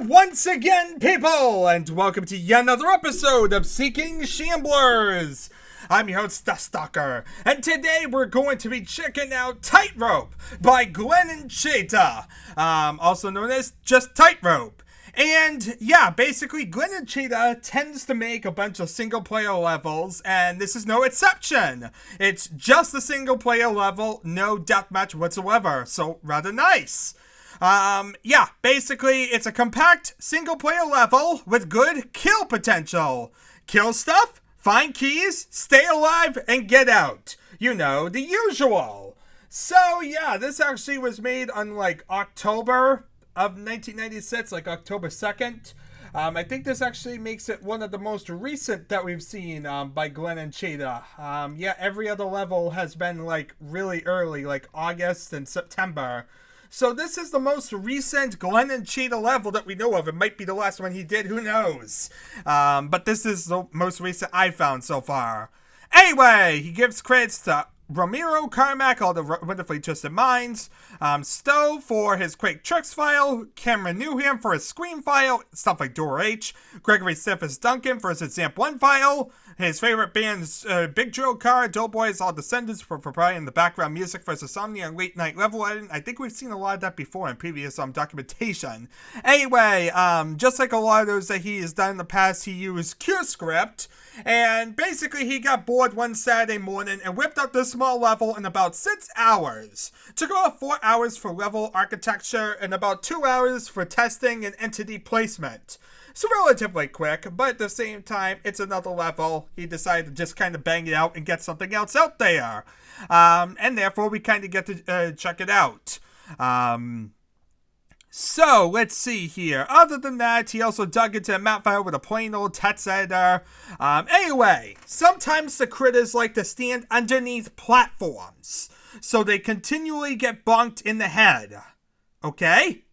once again, people, and welcome to yet another episode of Seeking Shamblers. I'm your host, The Stalker, and today we're going to be checking out Tightrope by Glenn Ancheta, also known as just Tightrope. And yeah, basically, Glenn Ancheta tends to make a bunch of single-player levels, and this is no exception. It's just a single-player level, no deathmatch whatsoever, so rather nice. Yeah, basically, it's a compact single-player level with good kill potential. Kill stuff, find keys, stay alive, and get out. You know, the usual. So, yeah, this actually was made on, October of 1996, October 2nd. I think this actually makes it one of the most recent that we've seen, by Glenn Ancheta. Yeah, every other level has been, really early, August and September. So this is the most recent Glenn Ancheta level that we know of. It might be the last one he did, who knows? But this is the most recent I found so far. Anyway, he gives credits to Ramiro Carmack, all the Wonderfully Twisted Minds, Stowe for his Quick Tricks file, Cameron Newham for his Scream file, stuff like Dora H, Gregory Cephas Duncan for his Examp 1 file, his favorite band's Big Drill Car, Doughboys, All Descendants for providing the background music for his Insomnia and Late Night Level Editing. I think we've seen a lot of that before in previous documentation. Anyway, just like a lot of those that he has done in the past, he used QScript, and basically he got bored one Saturday morning and whipped up this small level in about 6 hours. Took about 4 hours for level architecture and about 2 hours for testing and entity placement. So relatively quick, but at the same time, it's another level. He decided to just kind of bang it out and get something else out there. And therefore, we kind of get to check it out. So, let's see here. Other than that, he also dug into a map file with a plain old text editor. Anyway, sometimes the critters like to stand underneath platforms, so they continually get bonked in the head. Okay?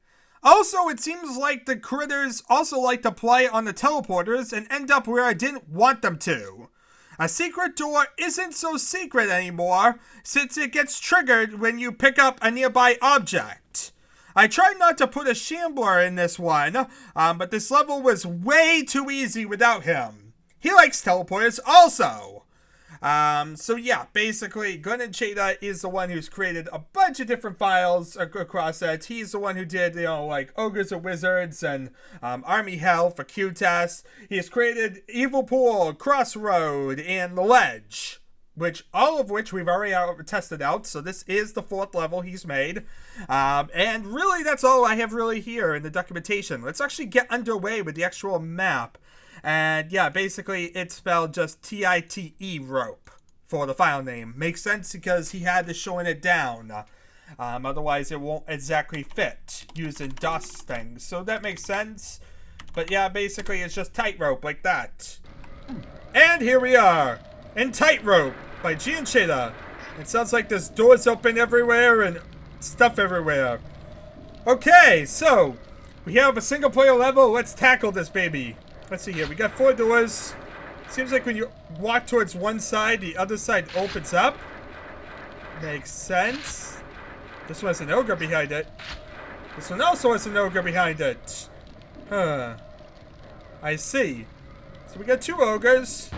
Also, it seems like the critters also like to play on the teleporters and end up where I didn't want them to. A secret door isn't so secret anymore, since it gets triggered when you pick up a nearby object. I tried not to put a Shambler in this one, but this level was way too easy without him. He likes teleporters also. So yeah, basically, Glenn Ancheta is the one who's created a bunch of different files across that. He's the one who did, Ogres and Wizards and Army Hell for Q-Test. He has created Evil Pool, Crossroad, and The Ledge, all of which we've already tested out, so this is the 4th level he's made. And really, that's all I have really here in the documentation. Let's actually get underway with the actual map. And yeah, basically, it's spelled just T-I-T-E rope for the file name. Makes sense because he had to showing it down. Otherwise, it won't exactly fit using DOS things. So that makes sense. But yeah, basically, it's just Tightrope like that. And here we are in Tightrope by g.ancheta. It sounds like there's doors open everywhere and stuff everywhere. Okay, so we have a single player level. Let's tackle this baby. Let's see here. We got 4 doors. Seems like when you walk towards one side, the other side opens up. Makes sense. This one has an ogre behind it. This one also has an ogre behind it. Huh. I see. So we got 2 ogres.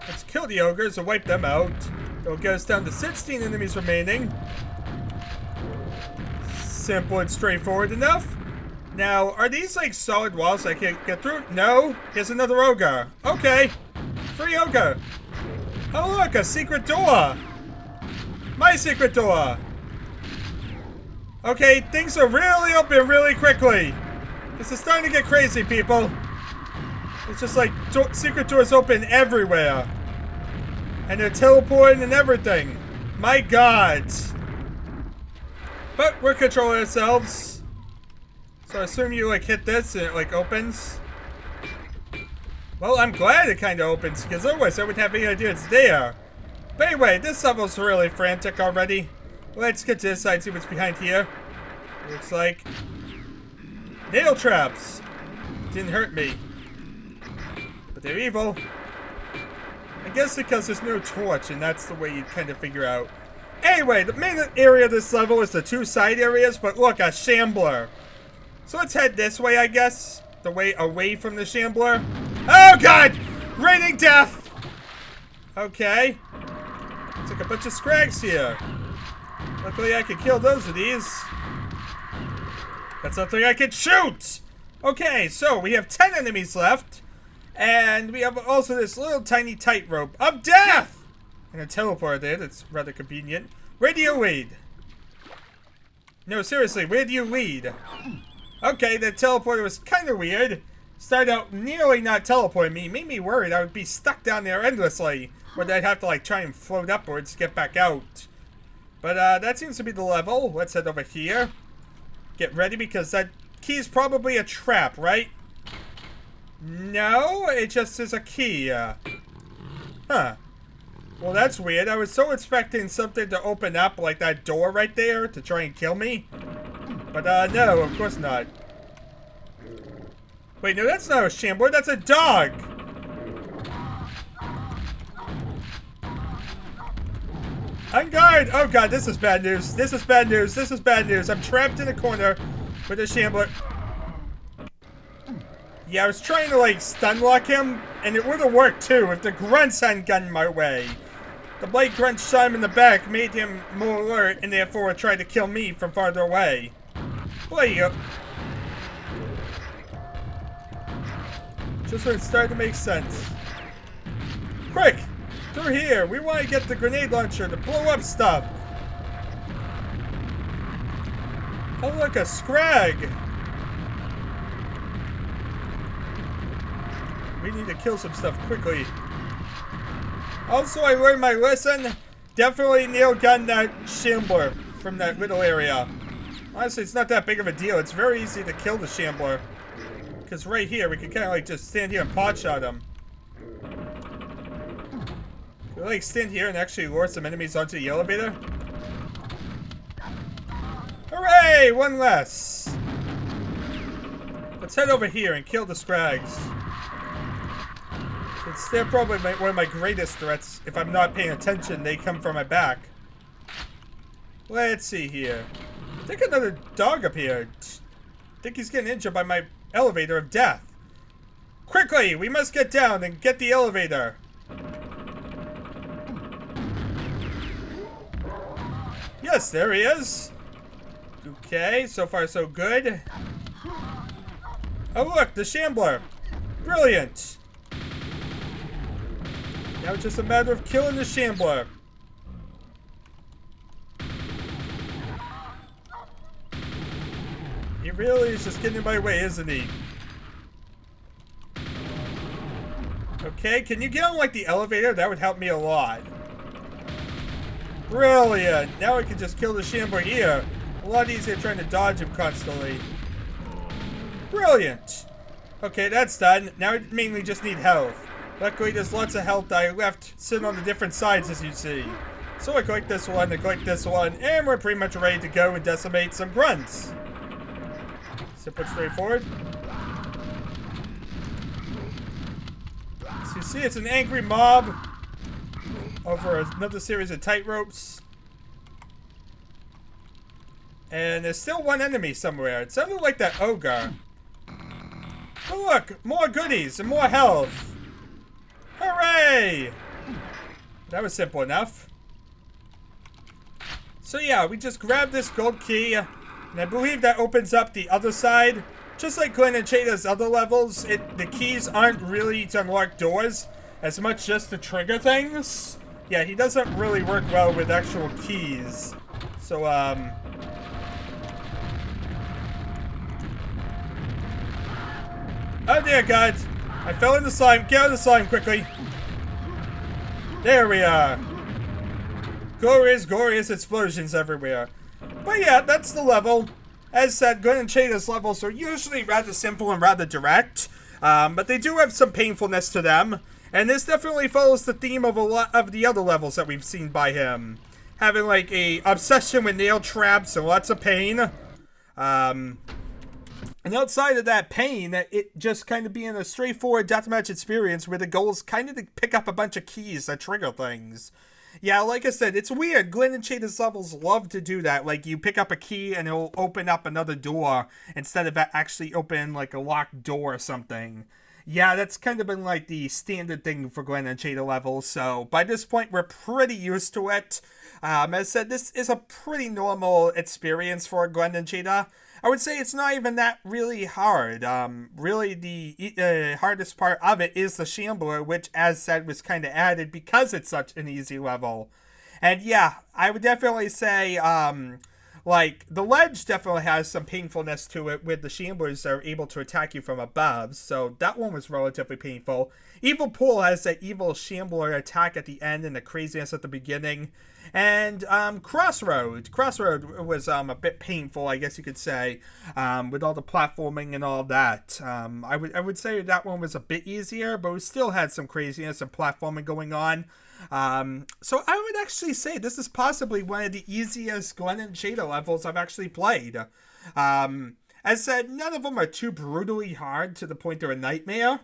Let's kill the ogres and wipe them out. That'll get us down to 16 enemies remaining. Simple and straightforward enough. Now, are these solid walls I can't get through? No. Here's another ogre. Okay. Free ogre. Oh look, a secret door. My secret door. Okay, things are really open really quickly. This is starting to get crazy, people. It's just secret doors open everywhere. And they're teleporting and everything. My God. But we're controlling ourselves. So I assume you hit this and it opens. Well, I'm glad it kind of opens because otherwise I wouldn't have any idea it's there. But anyway, this level's really frantic already. Let's get to this side, see what's behind here. Looks like nail traps. Didn't hurt me, but they're evil. I guess because there's no torch, and that's the way you kind of figure out. Anyway, the main area of this level is the two side areas, but look, a Shambler. So let's head this way, I guess. The way away from the Shambler. Oh, God! Raining death! Okay. It's like a bunch of scrags here. Luckily, I can kill those of these. That's something I can shoot! Okay, so we have 10 enemies left. And we have also this little tiny tightrope of death! And a teleport there, that's rather convenient. Where do you lead? No, seriously, where do you lead? Okay, the teleporter was kind of weird. Started out nearly not teleporting me. Made me worried I would be stuck down there endlessly. Or I'd have to like try and float upwards to get back out. But that seems to be the level. Let's head over here. Get ready because that key is probably a trap, right? No, it just is a key. Huh. Well, that's weird. I was so expecting something to open up like that door right there to try and kill me. But no, of course not. Wait, no, that's not a Shambler, that's a dog! On guard! Oh god, this is bad news. This is bad news. This is bad news. I'm trapped in a corner with a Shambler. Yeah, I was trying to like stun lock him, and it would have worked too if the grunts hadn't gotten my way. The blade grunt shot him in the back, made him more alert, and therefore tried to kill me from farther away. There you go. Just when it started to make sense. Quick! Through here! We want to get the grenade launcher to blow up stuff! Oh look, a scrag! We need to kill some stuff quickly. Also, I learned my lesson. Definitely nail gun that Shambler from that little area. Honestly, it's not that big of a deal. It's very easy to kill the Shambler. Because right here, we can kind of like just stand here and pot shot him. Can we like stand here and actually lure some enemies onto the elevator? Hooray! One less. Let's head over here and kill the scrags. Since they're probably one of my greatest threats. If I'm not paying attention, they come from my back. Let's see here. I think another dog appeared. I think he's getting injured by my elevator of death. Quickly, we must get down and get the elevator. Yes, there he is. Okay, so far so good. Oh look, the Shambler. Brilliant. Now it's just a matter of killing the Shambler. He really is just getting in my way, isn't he? Okay, can you get on like the elevator? That would help me a lot. Brilliant! Now I can just kill the Shambler here. A lot easier trying to dodge him constantly. Brilliant! Okay, that's done. Now I mainly just need health. Luckily, there's lots of health I left sitting on the different sides, as you see. So I collect this one, I collect this one, and we're pretty much ready to go and decimate some grunts. Simple, straightforward. So you see, it's an angry mob over another series of tightropes. And there's still one enemy somewhere. It sounded like that ogre. But look, more goodies and more health. Hooray! That was simple enough. So yeah, we just grabbed this gold key, and I believe that opens up the other side. Just like Glenn Ancheta's other levels, the keys aren't really to unlock doors, as much just to trigger things. Yeah, he doesn't really work well with actual keys. So, oh dear God! I fell in the slime. Get out of the slime quickly. There we are. Glorious, glorious explosions everywhere. But yeah, that's the level. As said, Glenn Ancheta's levels are usually rather simple and rather direct. But they do have some painfulness to them. And this definitely follows the theme of a lot of the other levels that we've seen by him. Having like a obsession with nail traps and lots of pain. And outside of that pain, it just kind of being a straightforward deathmatch experience where the goal is kind of to pick up a bunch of keys that trigger things. Yeah, like I said, it's weird. Glenn Ancheta's levels love to do that. Like, you pick up a key and it'll open up another door instead of actually opening, like, a locked door or something. Yeah, that's kind of been, like, the standard thing for Glenn Ancheta levels, so by this point, we're pretty used to it. As I said, this is a pretty normal experience for Glenn Ancheta. I would say it's not even that really hard. Really, the hardest part of it is the Shambler, which, as said, was kind of added because it's such an easy level. And yeah, I would definitely say, like, the ledge definitely has some painfulness to it with the Shamblers that are able to attack you from above, so that one was relatively painful. Evil Pool has that evil Shambler attack at the end and the craziness at the beginning. And Crossroad was a bit painful, I guess you could say, with all the platforming and all that. I would say that one was a bit easier, but we still had some craziness and platforming going on. So I would actually say this is possibly one of the easiest Glenn Ancheta levels I've actually played. As said, none of them are too brutally hard to the point they're a nightmare.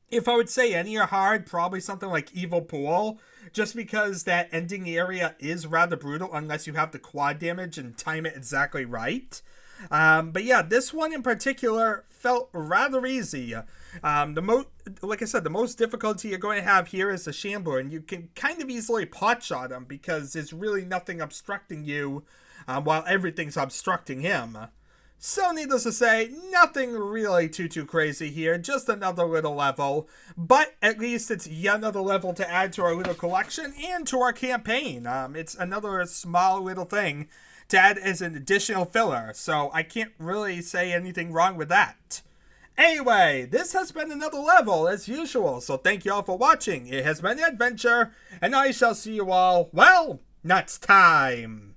If I would say any are hard, probably something like Evil Pool, just because that ending area is rather brutal unless you have the quad damage and time it exactly right. But yeah, this one in particular felt rather easy. Like I said, the most difficulty you're going to have here is the Shambler, and you can kind of easily potshot him because there's really nothing obstructing you while everything's obstructing him. So needless to say, nothing really too crazy here, just another little level, but at least it's yet another level to add to our little collection and to our campaign. It's another small little thing to add as an additional filler, so I can't really say anything wrong with that. Anyway, this has been another level as usual, so thank you all for watching. It has been an adventure, and I shall see you all, well, next time.